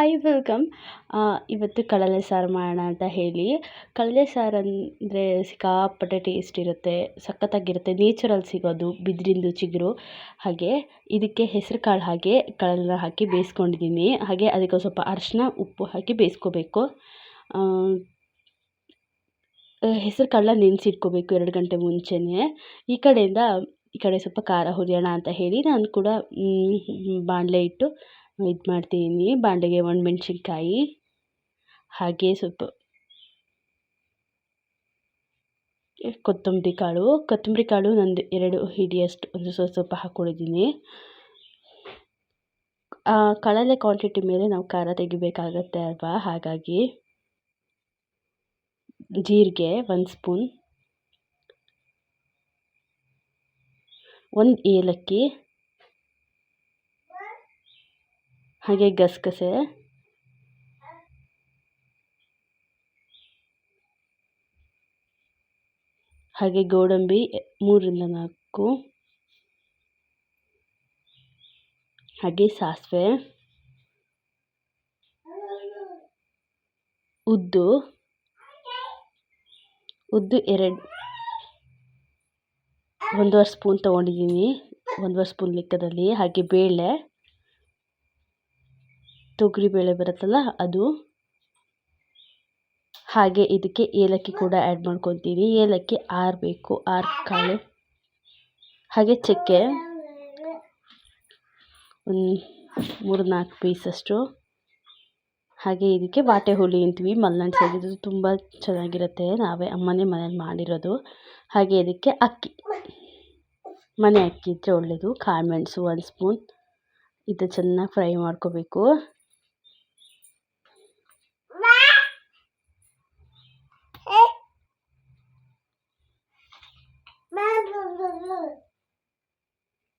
Hi welcome. ಇವತ್ತು ಕಳಲೆ ಸಾರು ಮಾಡೋಣ ಅಂತ ಹೇಳಿ. ಕಳಲೆ ಸಾರು ಅಂದರೆ ಸಿಕ್ಕಾಪಟ್ಟೆ ಟೇಸ್ಟ್ ಇರುತ್ತೆ, ಸಖತ್ತಾಗಿರುತ್ತೆ. ನೇಚರಲ್ಲಿ ಸಿಗೋದು ಬಿದಿರಿಂದು ಚಿಗುರು. ಹಾಗೆ ಇದಕ್ಕೆ ಹೆಸರು ಕಾಳು ಹಾಕಿ ಕಳಲೆನ ಹಾಕಿ ಬೇಯಿಸ್ಕೊಂಡಿದ್ದೀನಿ. ಹಾಗೆ ಅದಕ್ಕೆ ಸ್ವಲ್ಪ ಅರಿಶಿನ ಉಪ್ಪು ಹಾಕಿ ಬೇಯಿಸ್ಕೋಬೇಕು. ಹೆಸರು ಕಾಳನ್ನ ನೆನೆಸಿಟ್ಕೋಬೇಕು 2 ಗಂಟೆ ಮುಂಚೆನೇ. ಈ ಕಡೆ ಸ್ವಲ್ಪ ಖಾರ ಹುರಿಯೋಣ ಅಂತ ಹೇಳಿ ನಾನು ಕೂಡ ಬಾಣಲೆ ಇಟ್ಟು ಇದು ಮಾಡ್ತೀನಿ. ಬಾಣಲೆಗೆ ಒಣಮೆಣ್ಸಿನ್ಕಾಯಿ, ಹಾಗೆ ಸ್ವಲ್ಪ ಕೊತ್ತಂಬರಿ ಕಾಳು ನಂದು 2 ಹಿಡಿಯಷ್ಟು ಒಂದು ಸ್ವಲ್ಪ ಹಾಕ್ಕೊಂಡಿದ್ದೀನಿ. ಕಳಲೆ ಕ್ವಾಂಟಿಟಿ ಮೇಲೆ ನಾವು ಖಾರ ತೆಗಿಬೇಕಾಗತ್ತೆ ಅಲ್ವಾ, ಹಾಗಾಗಿ ಜೀರಿಗೆ 1 ಸ್ಪೂನ್, 1 ಏಲಕ್ಕಿ, ಹಾಗೆ ಗಸಗಸೆ, ಹಾಗೆ ಗೋಡಂಬಿ 3ರಿಂದ 4, ಹಾಗೆ ಸಾಸಿವೆ, ಉದ್ದು 1.5 ಸ್ಪೂನ್ ತೊಗೊಂಡಿದ್ದೀನಿ, 1.5 ಸ್ಪೂನ್ ಲೆಕ್ಕದಲ್ಲಿ. ಹಾಗೆ ಬೇಳೆ, ತೊಗರಿಬೇಳೆ ಬರುತ್ತಲ್ಲ ಅದು. ಹಾಗೆ ಇದಕ್ಕೆ ಏಲಕ್ಕಿ ಕೂಡ ಆ್ಯಡ್ ಮಾಡ್ಕೊತೀನಿ. ಏಲಕ್ಕಿ ಆರಬೇಕು, 6 ಕಾಳು. ಹಾಗೆ ಚಕ್ಕೆ ಒಂದು 3-4 ಪೀಸಷ್ಟು. ಹಾಗೆ ಇದಕ್ಕೆ ವಾಟೆ ಹುಳಿ ಅಂತೀವಿ ಮಲೆನಾಡು ಸೈಡ್, ಇದು ತುಂಬ ಚೆನ್ನಾಗಿರುತ್ತೆ. ಅಮ್ಮನೇ ಮನೇಲಿ ಮಾಡಿರೋದು. ಹಾಗೆ ಇದಕ್ಕೆ ಅಕ್ಕಿ, ಮನೆ ಅಕ್ಕಿ ಇದ್ದರೆ ಒಳ್ಳೆಯದು. ಕಾಳುಮೆಣಸು 1 ಸ್ಪೂನ್. ಇದು ಚೆನ್ನಾಗಿ ಫ್ರೈ ಮಾಡ್ಕೋಬೇಕು.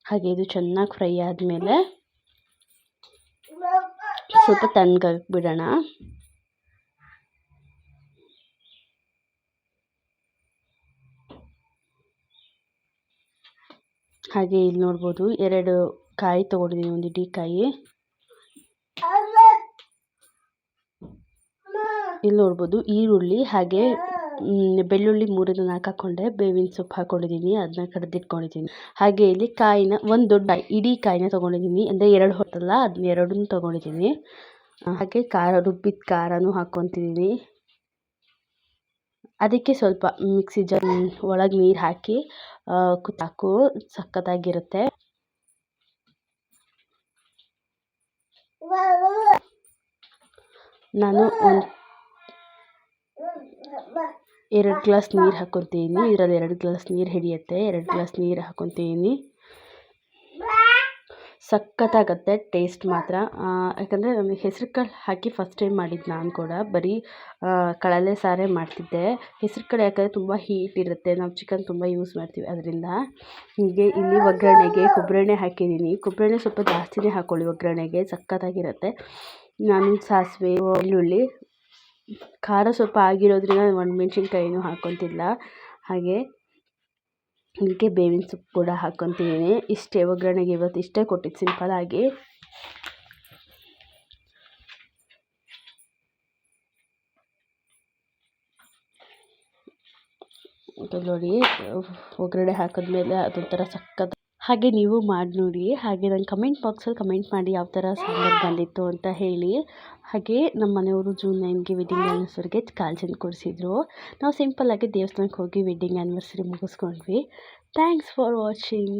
ಹಾಗೆ ಇದು ಚೆನ್ನಾಗಿ ಫ್ರೈ ಆದಮೇಲೆ ಸ್ವಲ್ಪ ತಣ್ಣಗಾಗಿ ಬಿಡೋಣ. ಹಾಗೆ ಇಲ್ಲಿ ನೋಡ್ಬೋದು 2 ಕಾಯಿ ತೊಗೊಂಡಿದ್ದೀನಿ, 1 ಇಡೀಕಾಯಿ. ಇಲ್ಲಿ ನೋಡ್ಬೋದು ಈರುಳ್ಳಿ, ಹಾಗೆ ಬೆಳ್ಳುಳ್ಳಿ 3-4 ಹಾಕ್ಕೊಂಡೆ. ಬೇವಿನ ಸೊಪ್ಪು ಹಾಕ್ಕೊಂಡಿದ್ದೀನಿ, ಅದನ್ನ ಕಡ್ದಿಟ್ಕೊಂಡಿದ್ದೀನಿ. ಹಾಗೆ ಇಲ್ಲಿ ಕಾಯಿನ 1 ದೊಡ್ಡ ಇಡೀ ಕಾಯಿನ ತೊಗೊಂಡಿದ್ದೀನಿ, ಅಂದರೆ 2 ಹೊತ್ತಲ್ಲ, ಅದನ್ನ 2 ತೊಗೊಂಡಿದ್ದೀನಿ. ಹಾಗೆ ರುಬ್ಬಿದ ಖಾರನೂ ಹಾಕ್ಕೊತಿದ್ದೀನಿ. ಅದಕ್ಕೆ ಸ್ವಲ್ಪ ಮಿಕ್ಸಿ ಜಾರ್ ಒಳಗೆ ನೀರು ಹಾಕಿ ಕುತ್ತಾಕು, ಸಖತ್ತಾಗಿರುತ್ತೆ. ನಾನು 2 ಗ್ಲಾಸ್ ನೀರು ಹಾಕ್ಕೊತೀನಿ. ಇದರಲ್ಲಿ 2 ಗ್ಲಾಸ್ ನೀರು ಹಿಡಿಯುತ್ತೆ. 2 ಗ್ಲಾಸ್ ನೀರು ಹಾಕ್ಕೊತೀನಿ. ಸಖತ್ತಾಗತ್ತೆ ಟೇಸ್ಟ್ ಮಾತ್ರ. ಯಾಕಂದರೆ ನನಗೆ ಹೆಸರು ಕಾಳು ಹಾಕಿ ಫಸ್ಟ್ ಟೈಮ್ ಮಾಡಿದ್ದು. ನಾನು ಕೂಡ ಬರೀ ಕಳಲೆ ಸಾರೇ ಮಾಡ್ತಿದ್ದೆ. ಹೆಸರು ಕಾಳು ಯಾಕಂದರೆ ತುಂಬ ಹೀಟ್ ಇರುತ್ತೆ, ನಾವು ಚಿಕನ್ ತುಂಬ ಯೂಸ್ ಮಾಡ್ತೀವಿ ಅದರಿಂದ. ಹೀಗೆ ಇಲ್ಲಿ ಒಗ್ಗರಣೆಗೆ ಕೊಬ್ಬರೆಣ್ಣೆ ಹಾಕಿದ್ದೀನಿ. ಕೊಬ್ಬರೆಣ್ಣೆ ಸ್ವಲ್ಪ ಜಾಸ್ತಿನೇ ಹಾಕ್ಕೊಳ್ಳಿ ಒಗ್ಗರಣೆಗೆ, ಸಖತ್ತಾಗಿರುತ್ತೆ. ನಾನು ಸಾಸಿವೆ, ಬೆಳ್ಳುಳ್ಳಿ, ಖಾರ ಸ್ವಲ್ಪ ಆಗಿರೋದ್ರಿಂದ ಒಣಮೆಣ್ಸಿನ್ಕಾಯಿನೂ ಹಾಕ್ಕೊತಿಲ್ಲ. ಹಾಗೆ ಇದಕ್ಕೆ ಬೇವಿನ ಸೊಪ್ಪು ಕೂಡ ಹಾಕ್ಕೊತಿದ್ದೀನಿ. ಇಷ್ಟೇ ಒಗ್ಗರಣೆಗೆ ಇವತ್ತು ಇಷ್ಟೇ ಕೊಟ್ಟಿದ್ದು, ಸಿಂಪಲ್ಲಾಗಿ. ನೋಡಿ, ಒಗ್ಗರಣೆ ಹಾಕಿದ್ಮೇಲೆ ಅದೊಂಥರ ಸಖತ್. ಹಾಗೆ ನೀವು ಮಾಡಿ ನೋಡಿ. ಹಾಗೆ ನನ್ನ ಕಮೆಂಟ್ ಬಾಕ್ಸಲ್ಲಿ ಕಮೆಂಟ್ ಮಾಡಿ ಯಾವ ಥರ ಸಾಂಬಾರು ಬಂದಿತ್ತು ಅಂತ ಹೇಳಿ. ಹಾಗೆ ನಮ್ಮ ಮನೆಯವರು ಜೂನ್ 9ಗೆ ವೆಡ್ಡಿಂಗ್ ಆ್ಯನಿವರ್ಸರಿಗೆ ಕಾಲ್ಚಂದ ಕೊಡಿಸಿದ್ರು. ನಾವು ಸಿಂಪಲ್ಲಾಗಿ ದೇವಸ್ಥಾನಕ್ಕೆ ಹೋಗಿ ವೆಡ್ಡಿಂಗ್ ಆ್ಯನಿವರ್ಸರಿ ಮುಗಿಸ್ಕೊಂಡ್ವಿ. Thanks for watching.